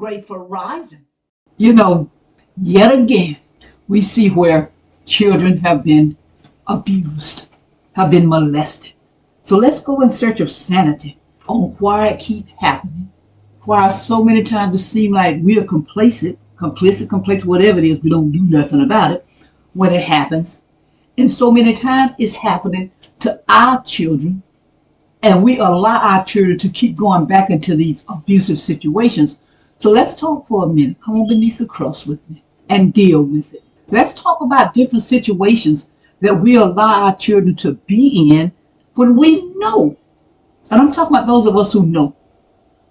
great for rising. You know, yet again, we see where children have been abused, have been molested. So let's go in search of sanity on why it keeps happening. Why so many times it seems like we are complicit, whatever it is, we don't do nothing about it when it happens. And so many times it's happening to our children, and we allow our children to keep going back into these abusive situations. So let's talk for a minute. Come on beneath the cross with me and deal with it. Let's talk about different situations that we allow our children to be in when we know. And I'm talking about those of us who know.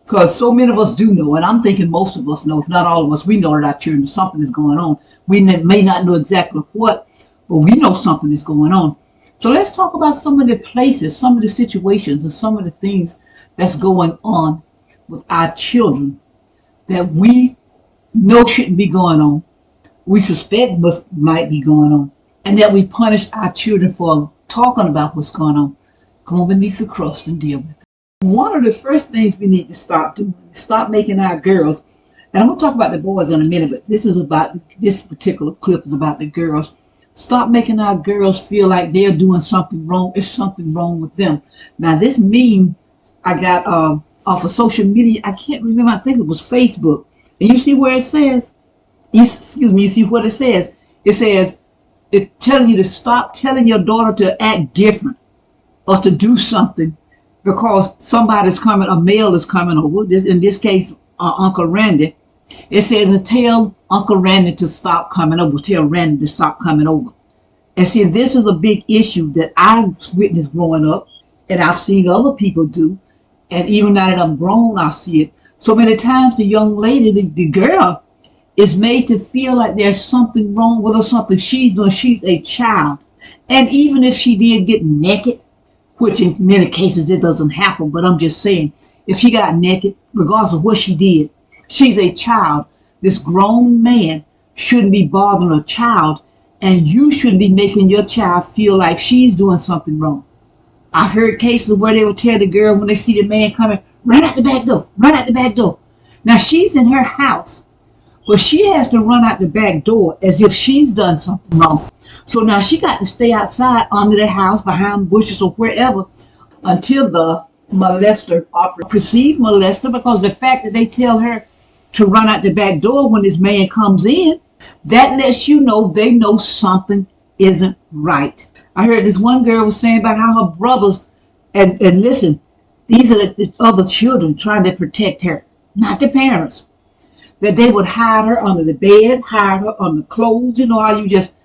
Because so many of us do know, and I'm thinking most of us know, if not all of us, we know that our children, something is going on. We may not know exactly what, but we know something is going on. So let's talk about some of the places, some of the situations, and some of the things that's going on with our children that we know shouldn't be going on, we suspect might be going on, and that we punish our children for talking about what's going on. Come on beneath the cross and deal with it. One of the first things we need to stop doing is stop making our girls, and I'm going to talk about the boys in a minute, but this particular clip is about the girls. Stop making our girls feel like they're doing something wrong. There's something wrong with them. Now, this meme I got off of social media. I can't remember. I think it was Facebook. And you see where it says, you see what it says? It says, it's telling you to stop telling your daughter to act different or to do something because somebody's coming, a male is coming over. In this case, Uncle Randy. It says to tell Uncle Randy to stop coming over. Tell Randy to stop coming over. And see, this is a big issue that I've witnessed growing up, and I've seen other people do. And even now that I'm grown, I see it. So many times the young lady, the girl, is made to feel like there's something wrong with her, something she's doing. She's a child. And even if she did get naked, which in many cases it doesn't happen, but I'm just saying, if she got naked, regardless of what she did, she's a child. This grown man shouldn't be bothering a child, and you shouldn't be making your child feel like she's doing something wrong. I've heard cases where they would tell the girl when they see the man coming, run out the back door, run out the back door. Now she's in her house, but she has to run out the back door as if she's done something wrong. So now she got to stay outside under the house, behind bushes or wherever, until the molester or perceived molester, because the fact that they tell her to run out the back door when this man comes in, that lets you know they know something isn't right. I heard this one girl was saying about how her brothers, and listen, these are the other children trying to protect her, not the parents, that they would hide her under the bed, hide her under clothes. You know how you just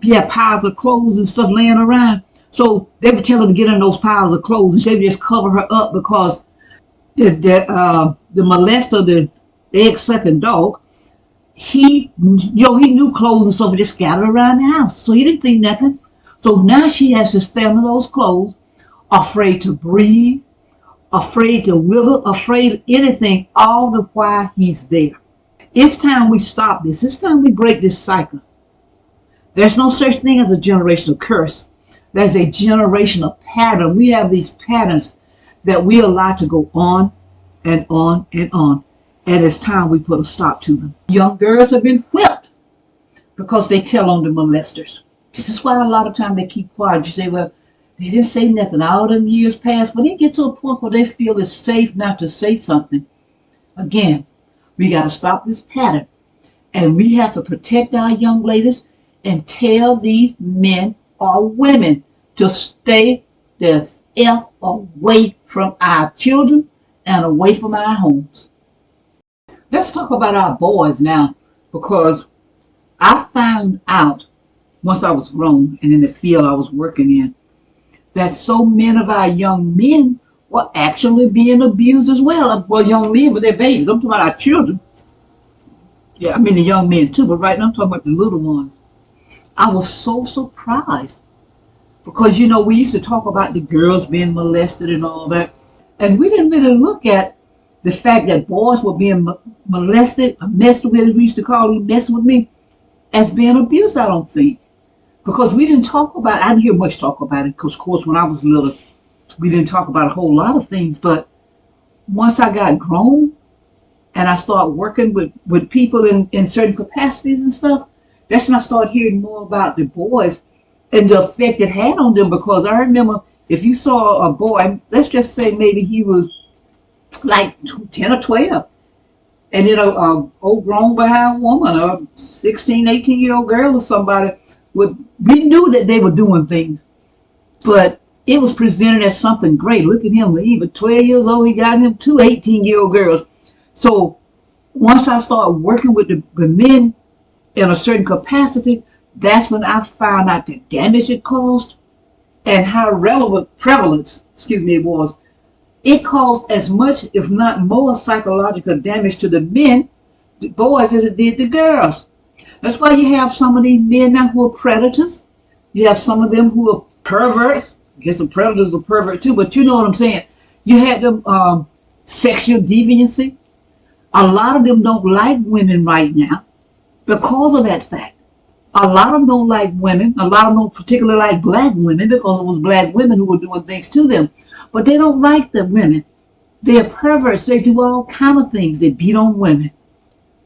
have piles of clothes and stuff laying around. So they would tell her to get in those piles of clothes, and they would just cover her up because the molester, the egg-sucking dog, he knew clothes and stuff were just scattered around the house. So he didn't think nothing. So now she has to stay under those clothes, afraid to breathe, afraid to wiggle, afraid of anything, all the while he's there. It's time we stop this. It's time we break this cycle. There's no such thing as a generational curse. There's a generational pattern. We have these patterns that we allow to go on and on and on. And it's time we put a stop to them. Young girls have been whipped because they tell on the molesters. This is why a lot of times they keep quiet. You say, well, they didn't say nothing. All them years passed. But they get to a point where they feel it's safe not to say something. Again, we got to stop this pattern. And we have to protect our young ladies and tell these men or women to stay the F away from our children and away from our homes. Let's talk about our boys now, because I found out once I was grown and in the field I was working in that so many of our young men were actually being abused as well. Well, young men with their babies. I'm talking about our children. Yeah, I mean the young men too, but right now I'm talking about the little ones. I was so surprised because, we used to talk about the girls being molested and all that. And we didn't really look at the fact that boys were being molested, or messed with, as we used to call it, messing with me, as being abused, I don't think. Because we didn't talk about it. I didn't hear much talk about it because, of course, when I was little, we didn't talk about a whole lot of things. But once I got grown, and I start working with people in certain capacities and stuff, that's when I start hearing more about the boys and the effect it had on them. Because I remember, if you saw a boy, let's just say maybe he was like 10 or 12, and then a old grown behind woman, a 16, 18-year-old girl or somebody, we knew that they were doing things, but it was presented as something great. Look at him, he was 12 years old, he got him two 18-year-old girls. So once I started working with the men in a certain capacity, that's when I found out the damage it caused and how prevalent it was. It caused as much, if not more, psychological damage to the men, the boys, as it did the girls. That's why you have some of these men now who are predators. You have some of them who are perverts. I guess the predators are pervert too, but you know what I'm saying. You had them sexual deviancy. A lot of them don't like women right now because of that fact. A lot of them don't like women. A lot of them don't particularly like black women because it was black women who were doing things to them. But they don't like the women. They're perverts. They do all kind of things. They beat on women.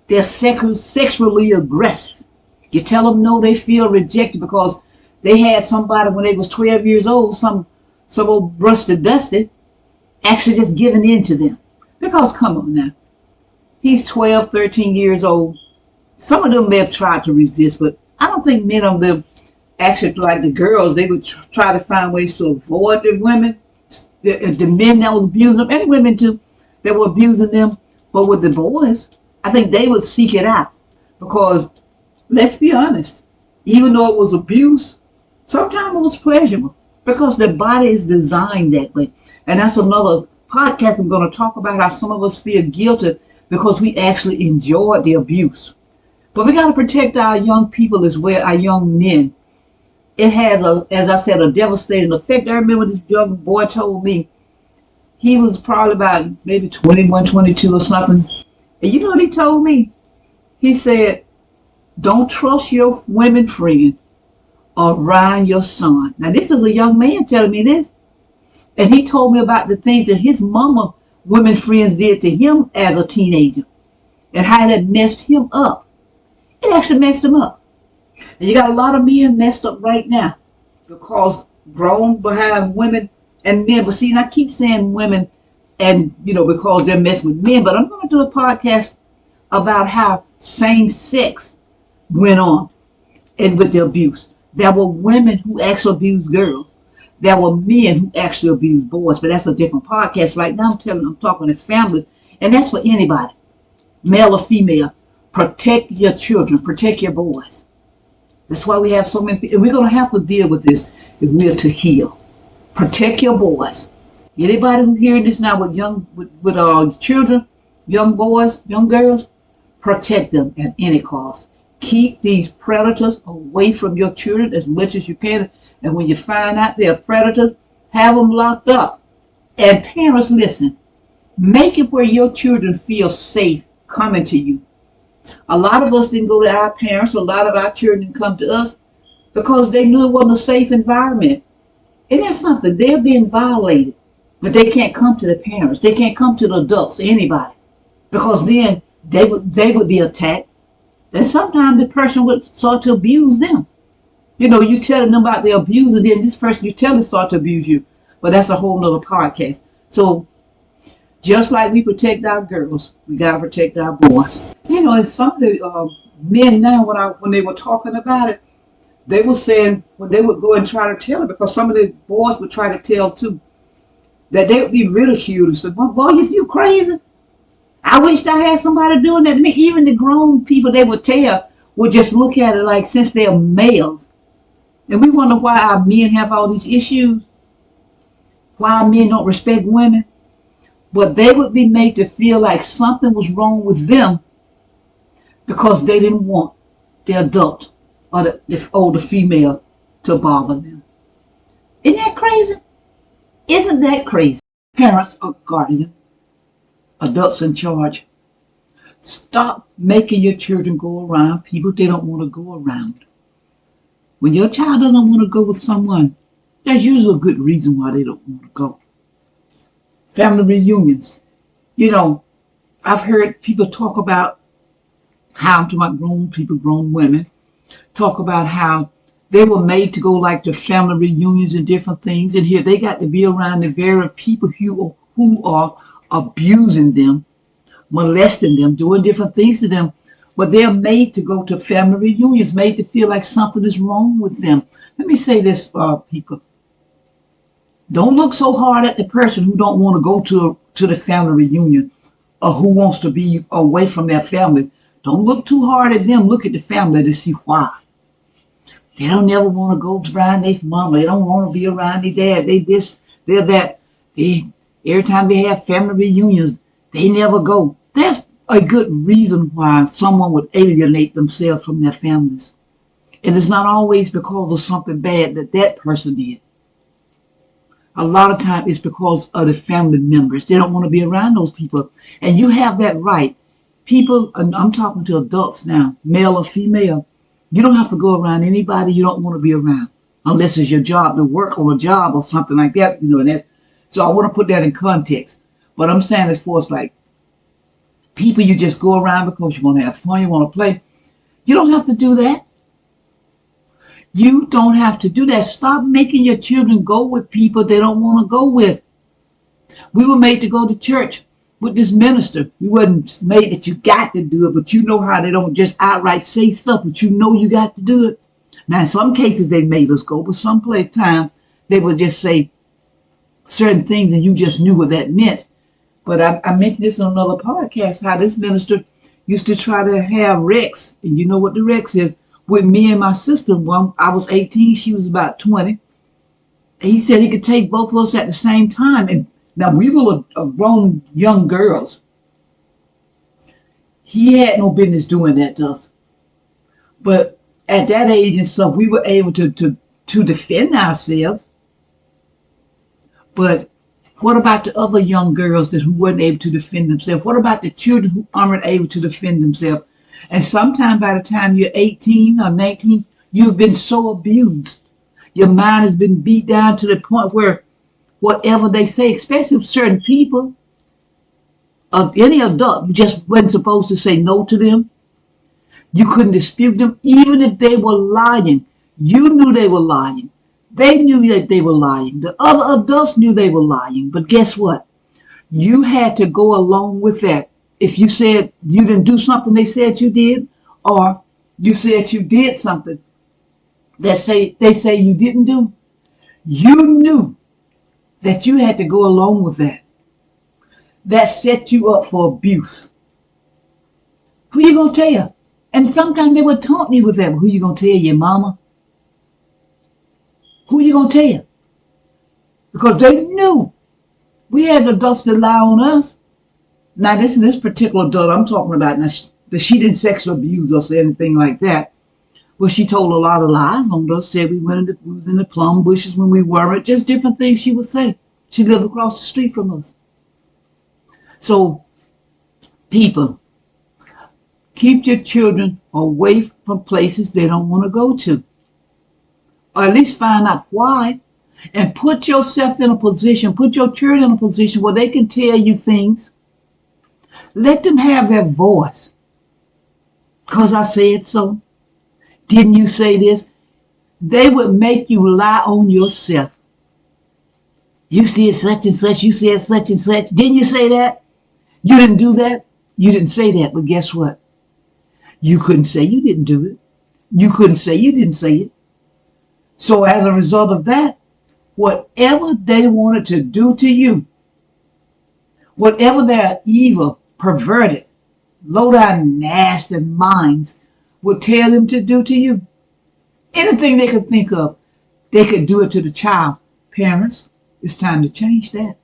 They're sexually aggressive. You tell them no, they feel rejected because they had somebody when they was 12 years old, some old rusted dusty, actually just giving in to them. Because come on now, he's 12, 13 years old. Some of them may have tried to resist, but I don't think many of them actually, like the girls, they would try to find ways to avoid the women, the men that were abusing them, and the women too, that were abusing them. But with the boys, I think they would seek it out. Because, let's be honest, even though it was abuse, sometimes it was pleasurable. Because the body is designed that way. And that's another podcast I'm going to talk about how some of us feel guilty because we actually enjoyed the abuse. But we got to protect our young people as well, our young men. It has, as I said, a devastating effect. I remember this young boy told me, he was probably about maybe 21, 22 or something. And you know what he told me? He said, don't trust your women friend around your son. Now this is a young man telling me this. And he told me about the things that his mama women friends did to him as a teenager. And how that messed him up. It actually messed him up. And you got a lot of men messed up right now because grown behind women and men. But see, and I keep saying women and, because they're messing with men. But I'm going to do a podcast about how same sex went on and with the abuse. There were women who actually abused girls. There were men who actually abused boys. But that's a different podcast. Right now I'm talking to families. And that's for anybody, male or female. Protect your children. Protect your boys. That's why we have so many people. And we're going to have to deal with this if we are to heal. Protect your boys. Anybody who's hearing this now with children, young boys, young girls, protect them at any cost. Keep these predators away from your children as much as you can. And when you find out they're predators, have them locked up. And parents, listen. Make it where your children feel safe coming to you. A lot of us didn't go to our parents. A lot of our children didn't come to us because they knew it wasn't a safe environment. And that's something. They're being violated. But they can't come to the parents. They can't come to the adults, anybody. Because then they would be attacked. And sometimes the person would start to abuse them. You telling them about the abuse, and then this person you tell them start to abuse you. But that's a whole nother podcast. So just like we protect our girls, we gotta protect our boys. And some of the men now, when they were talking about it, they were saying when they would go and try to tell it, because some of the boys would try to tell too, that they would be ridiculed and said, "Boy, you crazy? I wished I had somebody doing that to me." Even the grown people they would tell would just look at it like, since they're males, and we wonder why our men have all these issues, why our men don't respect women. But they would be made to feel like something was wrong with them because they didn't want the adult or the older female to bother them. Isn't that crazy? Isn't that crazy? Parents or guardian, adults in charge, stop making your children go around people they don't want to go around. When your child doesn't want to go with someone, there's usually a good reason why they don't want to go. Family reunions. I've heard people talk about how, I'm talking about grown people, grown women, talk about how they were made to go like to family reunions and different things. And here they got to be around the very people who are abusing them, molesting them, doing different things to them. But they're made to go to family reunions, made to feel like something is wrong with them. Let me say this, people. Don't look so hard at the person who don't want to go to the family reunion or who wants to be away from their family. Don't look too hard at them. Look at the family to see why. They don't never want to go around their mom. They don't want to be around their dad. They this, they're that. Every time they have family reunions, they never go. There's a good reason why someone would alienate themselves from their families. And it's not always because of something bad that person did. A lot of times it's because of the family members. They don't want to be around those people. And you have that right. People, and I'm talking to adults now, male or female, you don't have to go around anybody you don't want to be around, unless it's your job to work on a job or something like that. So I want to put that in context. But I'm saying as far as like people you just go around because you want to have fun, you want to play. You don't have to do that. You don't have to do that. Stop making your children go with people they don't want to go with. We were made to go to church with this minister. We wasn't made that you got to do it, but you know how they don't just outright say stuff, but you know you got to do it. Now, in some cases, they made us go, but some time they would just say certain things and you just knew what that meant. But I mentioned this on another podcast, how this minister used to try to have Rex, and you know what the Rex is, with me and my sister. When I was 18, she was about 20. And he said he could take both of us at the same time. And now we were grown young girls. He had no business doing that to us. But at that age and stuff, we were able to defend ourselves. But what about the other young girls who weren't able to defend themselves? What about the children who aren't able to defend themselves? And sometime by the time you're 18 or 19, you've been so abused. Your mind has been beat down to the point where whatever they say, especially with certain people, of any adult, you just wasn't supposed to say no to them. You couldn't dispute them, even if they were lying. You knew they were lying. They knew that they were lying. The other adults knew they were lying. But guess what? You had to go along with that. If you said you didn't do something they said you did, or you said you did something that they say you didn't do, you knew that you had to go along with that. That set you up for abuse. Who you gonna tell? And sometimes they would taunt me with that. Who you gonna tell? Your mama? Who you gonna tell? Because they knew we had adults that lie on us. Now this particular adult I'm talking about, now she didn't sexually abuse us or anything like that. Well, she told a lot of lies on us, said we was in the plum bushes when we weren't, just different things she would say. She lived across the street from us. So, people, keep your children away from places they don't want to go to. Or at least find out why. And put yourself in a position, put your children in a position where they can tell you things. Let them have their voice. Because I said so. Didn't you say this? They would make you lie on yourself. You said such and such. You said such and such. Didn't you say that? You didn't do that? You didn't say that. But guess what? You couldn't say you didn't do it. You couldn't say you didn't say it. So as a result of that, whatever they wanted to do to you, whatever their evil, perverted, low-down, nasty minds would tell them to do to you, anything they could think of, they could do it to the child. Parents, it's time to change that.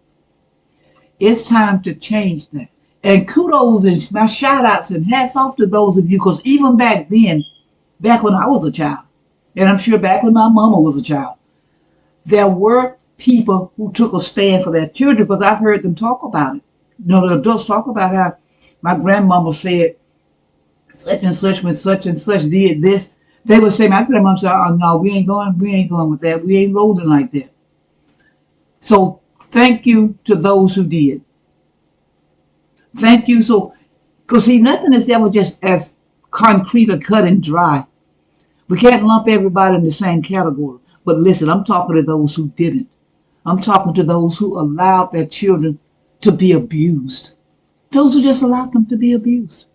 It's time to change that. And kudos and my shout outs and hats off to those of you, because even back then, back when I was a child, and I'm sure back when my mama was a child, there were people who took a stand for their children, because I've heard them talk about it. You know, the adults talk about how my grandmama said such and such when such and such did this. They would say, my grandmama said, oh no, we ain't going with that. We ain't rolling like that. So thank you to those who did. Thank you. So, because see, nothing is ever just as concrete or cut and dry. We can't lump everybody in the same category. But listen, I'm talking to those who didn't. I'm talking to those who allowed their children to be abused. Those who just allowed them to be abused.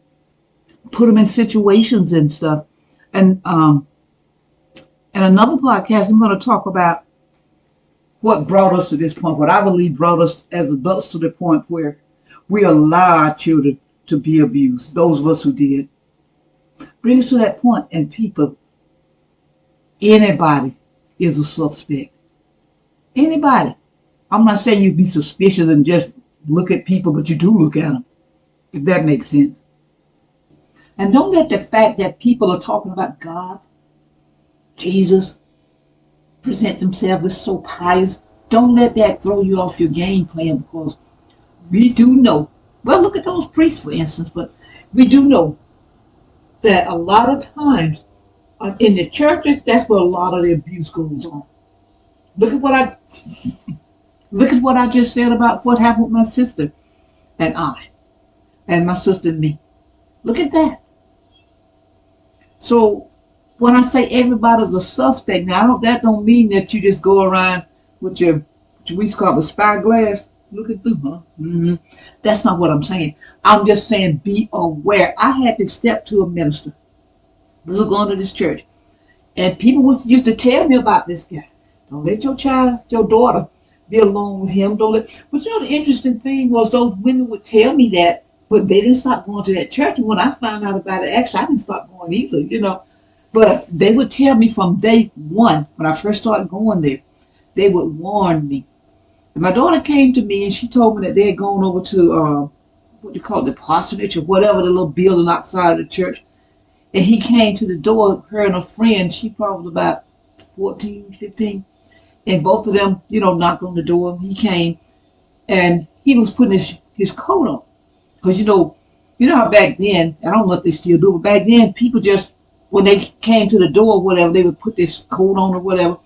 Put them in situations and stuff. And in another podcast, I'm going to talk about what brought us to this point, what I believe brought us as adults to the point where we allow our children to be abused. Those of us who did. Bring us to that point, and people, anybody is a suspect. Anybody. I'm not saying you be suspicious and just look at people, but you do look at them, if that makes sense. And don't let the fact that people are talking about God, Jesus, present themselves as so pious, don't let that throw you off your game plan, because we do know, well, look at those priests, for instance, but we do know that a lot of times in the churches, that's where a lot of the abuse goes on. Look at what I just said about what happened with my sister and I, and my sister and me. Look at that. So when I say everybody's a suspect, now that don't mean that you just go around with your, what we call the spyglass, looking through, huh? Mm-hmm. That's not what I'm saying. I'm just saying be aware. I had to step to a minister. We were going to this church, and people used to tell me about this guy. Don't let your child, your daughter, be alone with him. Don't let. But the interesting thing was those women would tell me that, but they didn't stop going to that church. And when I found out about it, actually, I didn't stop going either. But they would tell me from day one, when I first started going there, they would warn me. And my daughter came to me and she told me that they had gone over to, what you call it, the parsonage or whatever, the little building outside of the church. And he came to the door, her and a friend, she probably about 14, 15. And both of them, knocked on the door. He came and he was putting his coat on. Because, how back then, I don't know if they still do, but back then, people just, when they came to the door or whatever, they would put this coat on or whatever.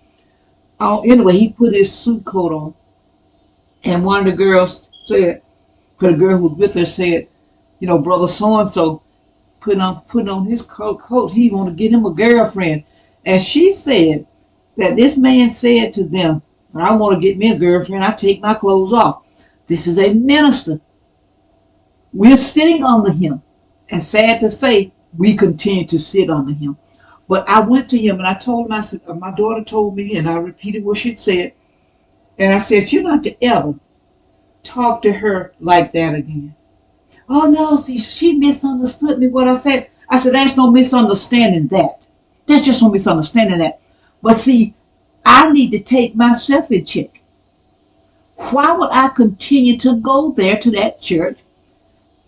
Anyway, he put his suit coat on. And one of the girls said, for the girl who was with her said, brother so-and-so putting on his coat, he want to get him a girlfriend. And she said that this man said to them, when I want to get me a girlfriend, I take my clothes off. This is a minister. We're sitting under him. And sad to say, we continue to sit under him. But I went to him and I told him, I said, my daughter told me, and I repeated what she said. And I said, you're not to ever talk to her like that again. Oh no, see, she misunderstood me what I said. I said, there's no misunderstanding that. There's just no misunderstanding that. But see, I need to take myself in check. Why would I continue to go there to that church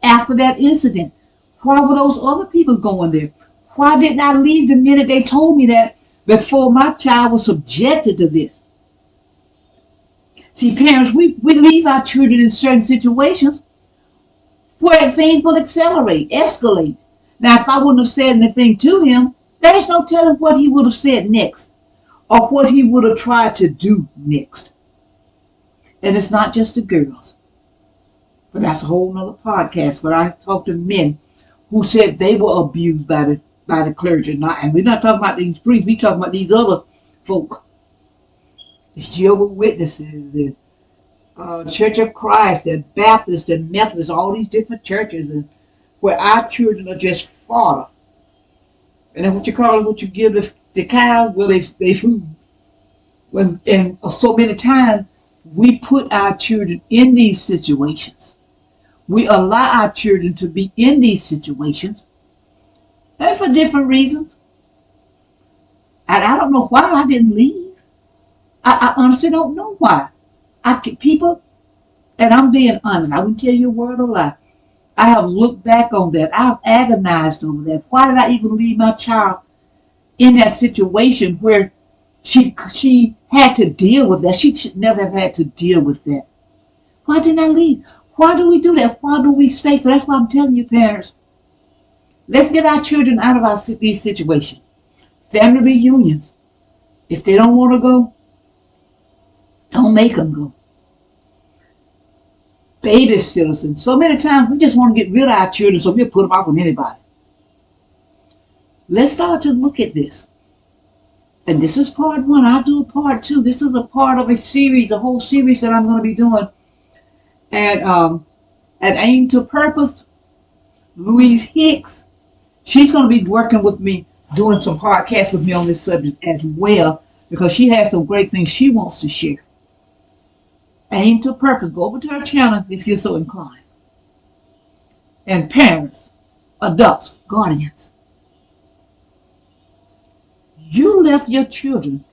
after that incident? Why were those other people going there? Why didn't I leave the minute they told me that before my child was subjected to this? See, parents, we leave our children in certain situations where things will accelerate, escalate. Now, if I wouldn't have said anything to him, there's no telling what he would have said next or what he would have tried to do next. And it's not just the girls. But that's a whole nother podcast where I talk to men who said they were abused by the clergy. And we're not talking about these priests, we're talking about these other folk. The Jehovah's Witnesses, the Church of Christ, the Baptists, the Methodists, all these different churches, and where our children are just fodder. And then what you give the cows, well, they food. And so many times, we put our children in these situations. We allow our children to be in these situations, and for different reasons. And I don't know why I didn't leave. I honestly don't know why. People, and I'm being honest, I wouldn't tell you a word of lie. I have looked back on that. I've agonized over that. Why did I even leave my child in that situation where she had to deal with that? She should never have had to deal with that. Why didn't I leave? Why do we do that? Why do we stay? So that's why I'm telling you, parents, let's get our children out of these situations. Family reunions. If they don't want to go, don't make them go. babysitters. And so many times we just want to get rid of our children, so we'll put them out with anybody. Let's start to look at this. And this is part one. I'll do a part two. This is a part of a series, a whole series that I'm going to be doing at Aim to Purpose. Louise Hicks, she's going to be working with me, doing some podcasts with me on this subject as well, because she has some great things she wants to share. Aim to Purpose. Go over to her channel if you're so inclined. And parents, adults, guardians, you left your children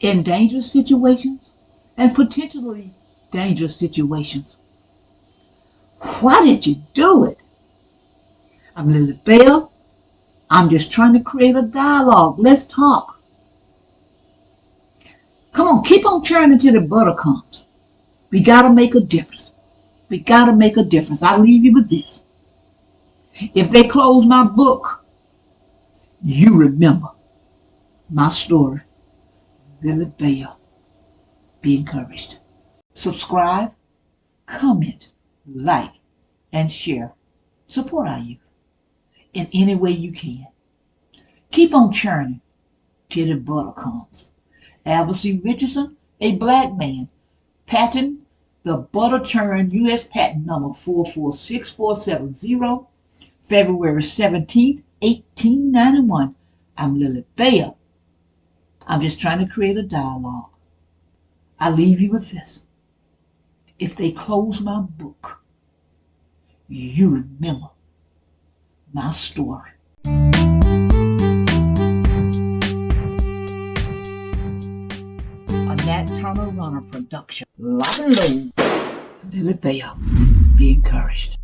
in dangerous situations and potentially dangerous situations. Why did you do it? I'm Lily Bell. I'm just trying to create a dialogue. Let's talk. Come on, keep on churning till the butter comes. We got to make a difference. We got to make a difference. I'll leave you with this. If they close my book, you remember my story. Lily Bell. Be encouraged. Subscribe, comment, like, and share. Support our youth in any way you can. Keep on churning till the butter comes. Albert C. Richardson, a black man, patent the butter churn U.S. patent number 446470, February 17th, 1891. I'm Lily Bell. I'm just trying to create a dialogue. I leave you with this. If they close my book, you remember my story. A Nat Turner Runner production. Lock and load. Lily Bell. Be encouraged.